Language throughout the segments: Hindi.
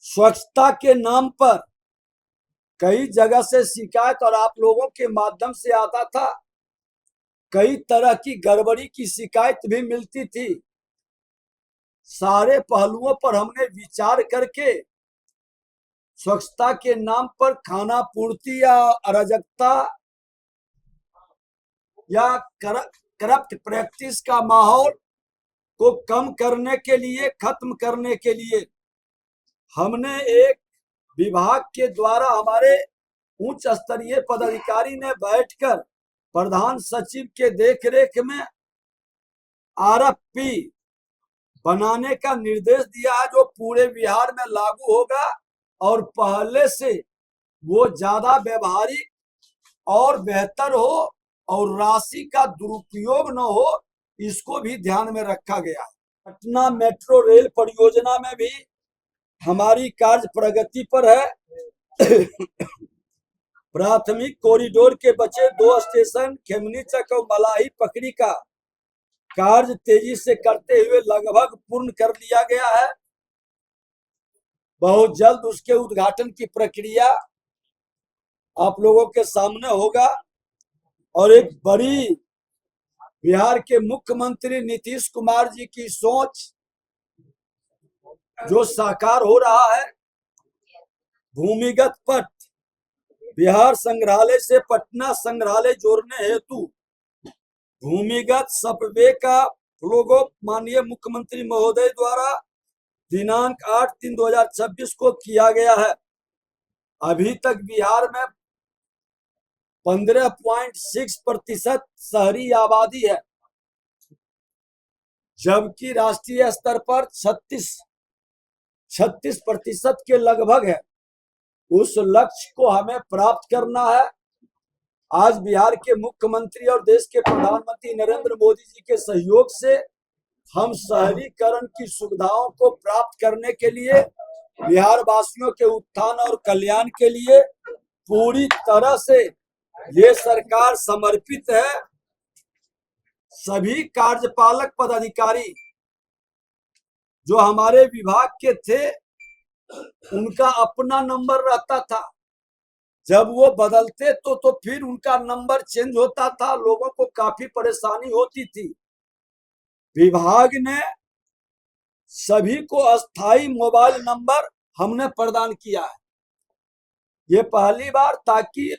स्वच्छता के नाम पर कई जगह से शिकायत और आप लोगों के माध्यम से आता था। कई तरह की गड़बड़ी की शिकायत भी मिलती थी। सारे पहलुओं पर हमने विचार करके स्वच्छता के नाम पर खाना पूर्ति या अराजकता या करप्ट प्रैक्टिस का माहौल को कम करने के लिए, खत्म करने के लिए हमने एक विभाग के द्वारा हमारे उच्च स्तरीय पदाधिकारी ने बैठकर प्रधान सचिव के देखरेख में आरएफपी बनाने का निर्देश दिया है, जो पूरे बिहार में लागू होगा और पहले से वो ज्यादा व्यवहारिक और बेहतर हो और राशि का दुरुपयोग न हो, इसको भी ध्यान में रखा गया है। पटना मेट्रो रेल परियोजना में भी हमारी कार्य प्रगति पर है। प्राथमिक कॉरिडोर के बचे 2 स्टेशन खेमनीचक और मलाही पकड़ी का कार्य तेजी से करते हुए लगभग पूर्ण कर लिया गया है। बहुत जल्द उसके उद्घाटन की प्रक्रिया आप लोगों के सामने होगा और एक बड़ी बिहार के मुख्यमंत्री नीतीश कुमार जी की सोच जो साकार हो रहा है। भूमिगत पथ बिहार संग्रहालय से पटना संग्रहालय जोड़ने हेतु भूमिगत सबवे का लोगो माननीय मुख्यमंत्री महोदय द्वारा दिनांक 8/3/2026 को किया गया है। अभी तक बिहार में 15.6% शहरी आबादी है, जबकि राष्ट्रीय स्तर पर 36% के लगभग है। उस लक्ष्य को हमें प्राप्त करना है। आज बिहार के मुख्यमंत्री और देश के प्रधानमंत्री नरेंद्र मोदी जी के सहयोग से हम शहरीकरण की सुविधाओं को प्राप्त करने के लिए, बिहार वासियों के उत्थान और कल्याण के लिए पूरी तरह से ये सरकार समर्पित है। सभी कार्यपालक पदाधिकारी जो हमारे विभाग के थे, उनका अपना नंबर रहता था। जब वो बदलते तो फिर उनका नंबर चेंज होता था, लोगों को काफी परेशानी होती थी। विभाग ने सभी को अस्थाई मोबाइल नंबर हमने प्रदान किया है। ये पहली बार, ताकि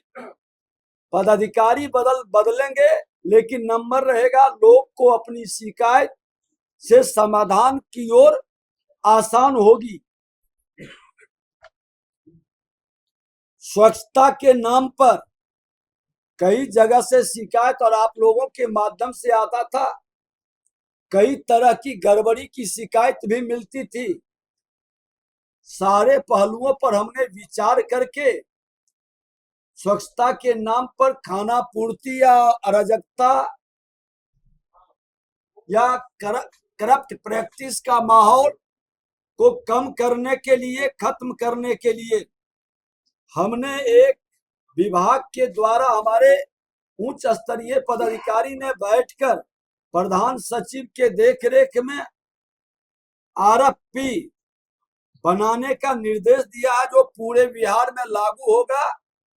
पदाधिकारी बदलेंगे लेकिन नंबर रहेगा। लोग को अपनी शिकायत से समाधान की ओर आसान होगी। स्वच्छता के नाम पर कई जगह से शिकायत और आप लोगों के माध्यम से आता था। कई तरह की गड़बड़ी की शिकायत भी मिलती थी। सारे पहलुओं पर हमने विचार करके स्वच्छता के नाम पर खाना पूर्ति या अराजकता या करप्ट प्रैक्टिस का माहौल को कम करने के लिए, खत्म करने के लिए हमने एक विभाग के द्वारा हमारे उच्च स्तरीय पदाधिकारी ने बैठकर प्रधान सचिव के देखरेख में आरएफपी बनाने का निर्देश दिया है, जो पूरे बिहार में लागू होगा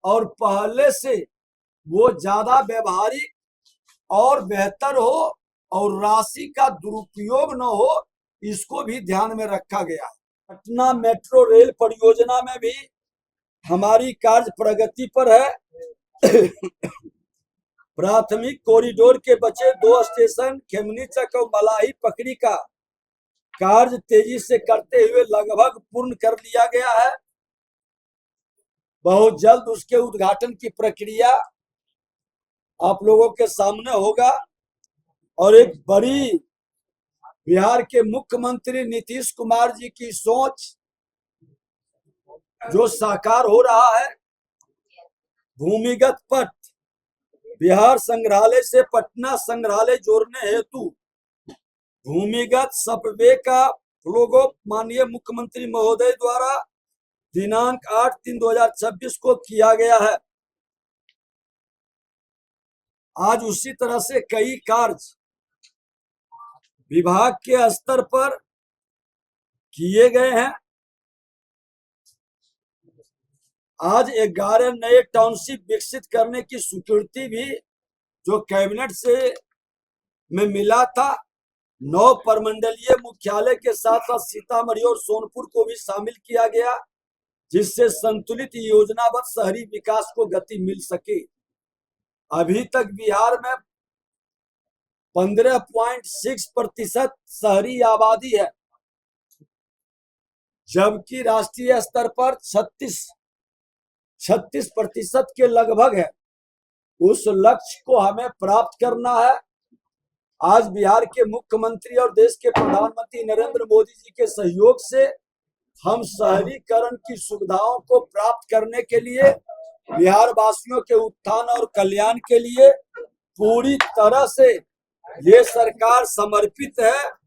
और पहले से वो ज्यादा व्यवहारिक और बेहतर हो और राशि का दुरुपयोग न हो, इसको भी ध्यान में रखा गया है। पटना मेट्रो रेल परियोजना में भी हमारी कार्य प्रगति पर है। प्राथमिक कॉरिडोर के बचे 2 स्टेशन खेमनीचक और मलाही पकड़ी का कार्य तेजी से करते हुए लगभग पूर्ण कर लिया गया है। बहुत जल्द उसके उद्घाटन की प्रक्रिया आप लोगों के सामने होगा और एक बड़ी बिहार के मुख्यमंत्री नीतीश कुमार जी की सोच जो साकार हो रहा है। भूमिगत पथ बिहार संग्रहालय से पटना संग्रहालय जोड़ने हेतु भूमिगत सबवे का लोगो माननीय मुख्यमंत्री महोदय द्वारा दिनांक 8/3/2026 को किया गया है। आज उसी तरह से कई कार्य विभाग के स्तर पर किए गए हैं। आज 11 नए टाउनशिप विकसित करने की स्वीकृति भी जो कैबिनेट से में मिला था। 9 प्रमंडलीय मुख्यालय के साथ साथ सीतामढ़ी और सोनपुर को भी शामिल किया गया, जिससे संतुलित योजनाबद्ध शहरी विकास को गति मिल सके। अभी तक बिहार में 15.6% शहरी आबादी है, जबकि राष्ट्रीय स्तर पर 36% के लगभग है। उस लक्ष्य को हमें प्राप्त करना है। आज बिहार के मुख्यमंत्री और देश के प्रधानमंत्री नरेंद्र मोदी जी के सहयोग से हम शहरीकरण की सुविधाओं को प्राप्त करने के लिए, बिहार वासियों के उत्थान और कल्याण के लिए पूरी तरह से ये सरकार समर्पित है।